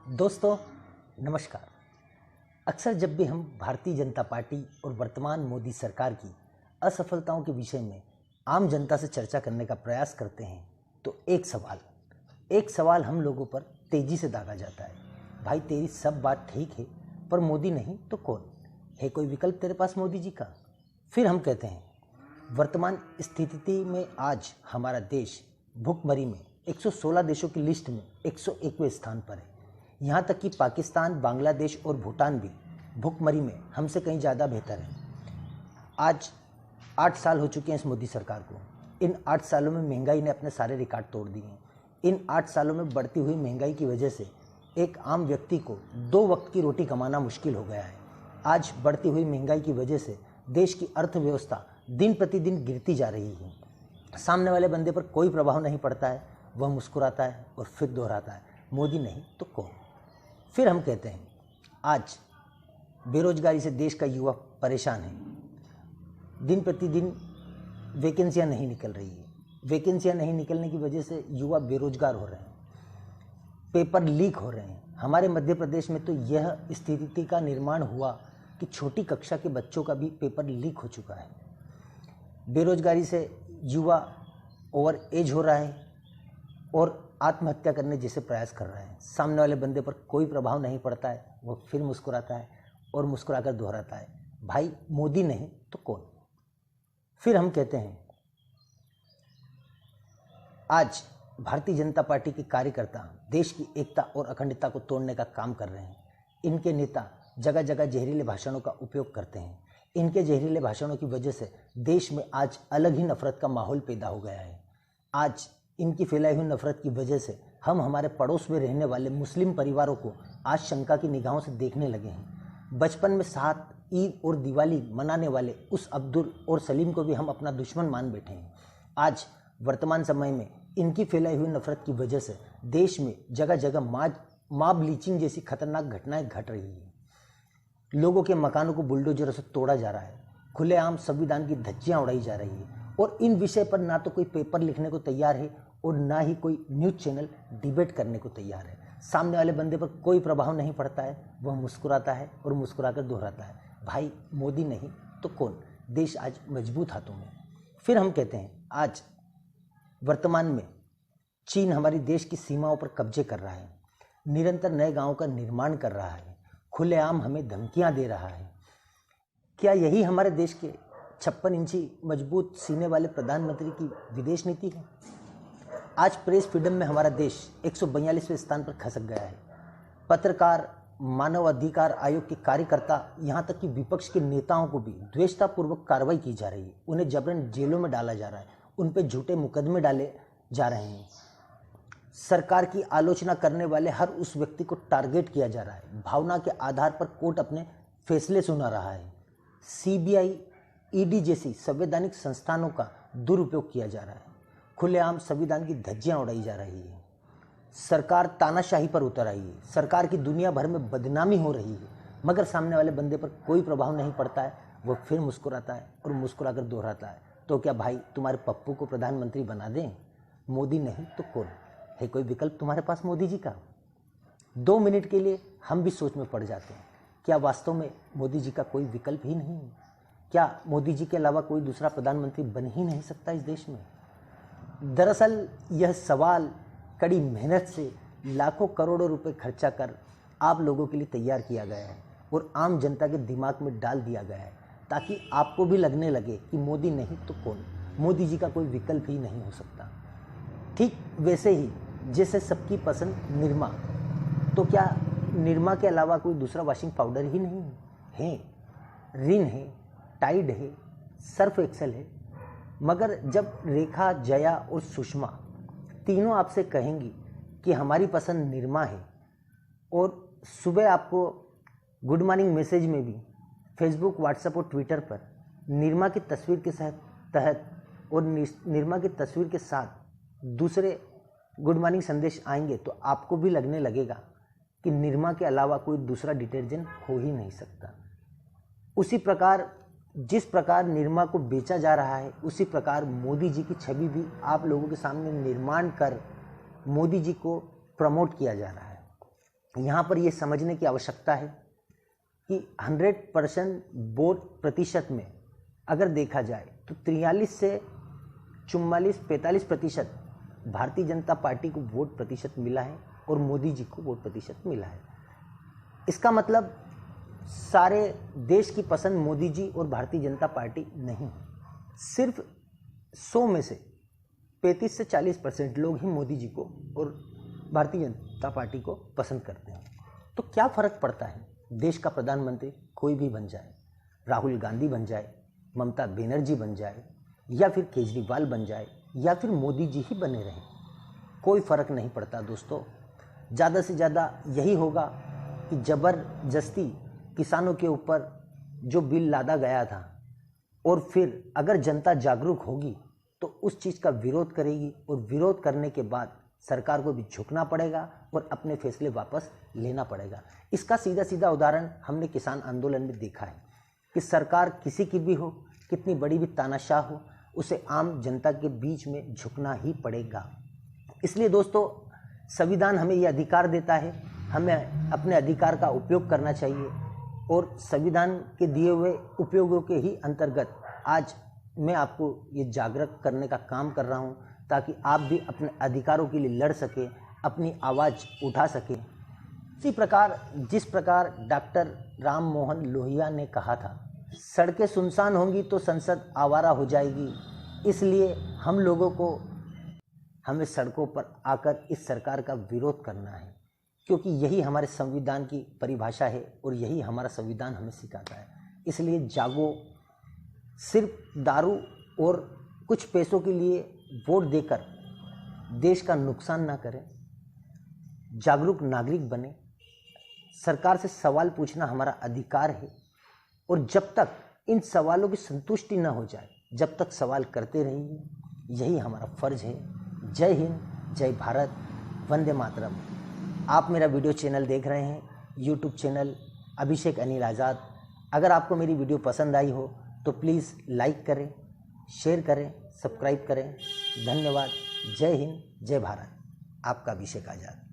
दोस्तों नमस्कार। अक्सर जब भी हम भारतीय जनता पार्टी और वर्तमान मोदी सरकार की असफलताओं के विषय में आम जनता से चर्चा करने का प्रयास करते हैं तो एक सवाल हम लोगों पर तेजी से दागा जाता है। भाई तेरी सब बात ठीक है पर मोदी नहीं तो कौन है? कोई विकल्प तेरे पास मोदी जी का? फिर हम कहते हैं वर्तमान स्थिति में आज हमारा देश भुखमरी में 116 देशों की लिस्ट में 101वें स्थान पर है। यहाँ तक कि पाकिस्तान, बांग्लादेश और भूटान भी भुखमरी में हमसे कहीं ज़्यादा बेहतर है। आज 8 साल हो चुके हैं इस मोदी सरकार को। इन 8 सालों में महंगाई ने अपने सारे रिकॉर्ड तोड़ दिए हैं। इन 8 सालों में बढ़ती हुई महंगाई की वजह से एक आम व्यक्ति को 2 वक्त की रोटी कमाना मुश्किल हो गया है। आज बढ़ती हुई महंगाई की वजह से देश की अर्थव्यवस्था दिन प्रतिदिन गिरती जा रही है। सामने वाले बंदे पर कोई प्रभाव नहीं पड़ता है, वह मुस्कुराता है और फिर दोहराता है, मोदी नहीं तो कौन? फिर हम कहते हैं आज बेरोजगारी से देश का युवा परेशान है। दिन प्रतिदिन वैकेंसियां नहीं निकल रही है। वैकेंसियां नहीं निकलने की वजह से युवा बेरोजगार हो रहे हैं, पेपर लीक हो रहे हैं। हमारे मध्य प्रदेश में तो यह स्थिति का निर्माण हुआ कि छोटी कक्षा के बच्चों का भी पेपर लीक हो चुका है। बेरोजगारी से युवा ओवर एज हो रहा है और आत्महत्या करने जैसे प्रयास कर रहे हैं। सामने वाले बंदे पर कोई प्रभाव नहीं पड़ता है, वो फिर मुस्कुराता है और मुस्कुराकर दोहराता है, भाई मोदी नहीं तो कौन? फिर हम कहते हैं आज भारतीय जनता पार्टी के कार्यकर्ता देश की एकता और अखंडता को तोड़ने का काम कर रहे हैं। इनके नेता जगह जगह जहरीले भाषणों का उपयोग करते हैं। इनके जहरीले भाषणों की वजह से देश में आज अलग ही नफरत का माहौल पैदा हो गया है। आज इनकी फैलाई हुई नफरत की वजह से हम हमारे पड़ोस में रहने वाले मुस्लिम परिवारों को आज शंका की निगाहों से देखने लगे हैं। बचपन में साथ ईद और दिवाली मनाने वाले उस अब्दुल और सलीम को भी हम अपना दुश्मन मान बैठे हैं। आज वर्तमान समय में इनकी फैलाई हुई नफरत की वजह से देश में जगह जगह मॉब लीचिंग जैसी खतरनाक घटनाएं घट रही है। लोगों के मकानों को बुलडोजरों से तोड़ा जा रहा है, खुलेआम संविधान की धज्जियां उड़ाई जा रही है और इन विषय पर ना तो कोई पेपर लिखने को तैयार है और ना ही कोई न्यूज़ चैनल डिबेट करने को तैयार है। सामने वाले बंदे पर कोई प्रभाव नहीं पड़ता है, वह मुस्कुराता है और मुस्कुराकर दोहराता है, भाई मोदी नहीं तो कौन? देश आज मजबूत हाथों में। फिर हम कहते हैं आज वर्तमान में चीन हमारी देश की सीमाओं पर कब्जे कर रहा है, निरंतर नए गांवों का निर्माण कर रहा है, खुलेआम हमें धमकियां दे रहा है। क्या यही हमारे देश के 56 इंची मजबूत सीने वाले प्रधानमंत्री की विदेश नीति है? आज प्रेस फ्रीडम में हमारा देश 142वें स्थान पर खसक गया है। पत्रकार, मानव अधिकार आयोग के कार्यकर्ता, यहाँ तक कि विपक्ष के नेताओं को भी द्वेषतापूर्वक कार्रवाई की जा रही है। उन्हें जबरन जेलों में डाला जा रहा है, उन पर झूठे मुकदमे डाले जा रहे हैं। सरकार की आलोचना करने वाले हर उस व्यक्ति को टारगेट किया जा रहा है। भावना के आधार पर कोर्ट अपने फैसले सुना रहा है। सीबीआई, ईडी जैसी संवैधानिक संस्थानों का दुरुपयोग किया जा रहा है। खुलेआम संविधान की धज्जियां उड़ाई जा रही है। सरकार तानाशाही पर उतर आई है। सरकार की दुनिया भर में बदनामी हो रही है, मगर सामने वाले बंदे पर कोई प्रभाव नहीं पड़ता है, वह फिर मुस्कुराता है और मुस्कुराकर दोहराता है, तो क्या भाई तुम्हारे पप्पू को प्रधानमंत्री बना दें? मोदी नहीं तो कौन? है कोई विकल्प तुम्हारे पास मोदी जी का? 2 मिनट के लिए हम भी सोच में पड़ जाते हैं, क्या वास्तव में मोदी जी का कोई विकल्प ही नहीं है? क्या मोदी जी के अलावा कोई दूसरा प्रधानमंत्री बन ही नहीं सकता इस देश में? दरअसल यह सवाल कड़ी मेहनत से लाखों करोड़ों रुपए खर्चा कर आप लोगों के लिए तैयार किया गया है और आम जनता के दिमाग में डाल दिया गया है, ताकि आपको भी लगने लगे कि मोदी नहीं तो कौन? मोदी जी का कोई विकल्प ही नहीं हो सकता। ठीक वैसे ही जैसे सबकी पसंद निरमा, तो क्या निरमा के अलावा कोई दूसरा वॉशिंग पाउडर ही नहीं है? रिन है, टाइड है, सर्फ एक्सेल है, मगर जब रेखा, जया और सुषमा तीनों आपसे कहेंगी कि हमारी पसंद निरमा है और सुबह आपको गुड मॉर्निंग मैसेज में भी फेसबुक, व्हाट्सएप और ट्विटर पर निरमा की तस्वीर के तहत और निरमा की तस्वीर के साथ दूसरे गुड मॉर्निंग संदेश आएंगे, तो आपको भी लगने लगेगा कि निरमा के अलावा कोई दूसरा डिटर्जेंट हो ही नहीं सकता। उसी प्रकार जिस प्रकार निरमा को बेचा जा रहा है, उसी प्रकार मोदी जी की छवि भी आप लोगों के सामने निर्माण कर मोदी जी को प्रमोट किया जा रहा है। यहाँ पर ये समझने की आवश्यकता है कि 100% वोट प्रतिशत में अगर देखा जाए तो 43 से 44-45% भारतीय जनता पार्टी को वोट प्रतिशत मिला है और मोदी जी को वोट प्रतिशत मिला है। इसका मतलब सारे देश की पसंद मोदी जी और भारतीय जनता पार्टी नहीं है। सिर्फ 100 में से 35 से 40% लोग ही मोदी जी को और भारतीय जनता पार्टी को पसंद करते हैं। तो क्या फ़र्क पड़ता है, देश का प्रधानमंत्री कोई भी बन जाए, राहुल गांधी बन जाए, ममता बनर्जी बन जाए, या फिर केजरीवाल बन जाए, या फिर मोदी जी ही बने रहें, कोई फ़र्क नहीं पड़ता दोस्तों। ज़्यादा से ज़्यादा यही होगा कि ज़बरदस्ती किसानों के ऊपर जो बिल लादा गया था, और फिर अगर जनता जागरूक होगी तो उस चीज़ का विरोध करेगी, और विरोध करने के बाद सरकार को भी झुकना पड़ेगा और अपने फैसले वापस लेना पड़ेगा। इसका सीधा सीधा उदाहरण हमने किसान आंदोलन में देखा है कि सरकार किसी की भी हो, कितनी बड़ी भी तानाशाह हो, उसे आम जनता के बीच में झुकना ही पड़ेगा। इसलिए दोस्तों, संविधान हमें यह अधिकार देता है, हमें अपने अधिकार का उपयोग करना चाहिए, और संविधान के दिए हुए उपयोगों के ही अंतर्गत आज मैं आपको ये जागरूक करने का काम कर रहा हूँ, ताकि आप भी अपने अधिकारों के लिए लड़ सके, अपनी आवाज़ उठा सके। इसी प्रकार जिस प्रकार डॉक्टर राम मोहन लोहिया ने कहा था, सड़कें सुनसान होंगी तो संसद आवारा हो जाएगी, इसलिए हम लोगों को हमें सड़कों पर आकर इस सरकार का विरोध करना है, क्योंकि यही हमारे संविधान की परिभाषा है और यही हमारा संविधान हमें सिखाता है। इसलिए जागो, सिर्फ दारू और कुछ पैसों के लिए वोट देकर देश का नुकसान ना करें, जागरूक नागरिक बने। सरकार से सवाल पूछना हमारा अधिकार है, और जब तक इन सवालों की संतुष्टि न हो जाए, जब तक सवाल करते रहिए, यही हमारा फर्ज है। जय हिंद, जय भारत, वंदे मातरम। आप मेरा वीडियो चैनल देख रहे हैं, यूट्यूब चैनल अभिषेक अनिल आज़ाद। अगर आपको मेरी वीडियो पसंद आई हो तो प्लीज़ लाइक करें, शेयर करें, सब्सक्राइब करें। धन्यवाद। जय हिंद, जय भारत। आपका अभिषेक आज़ाद।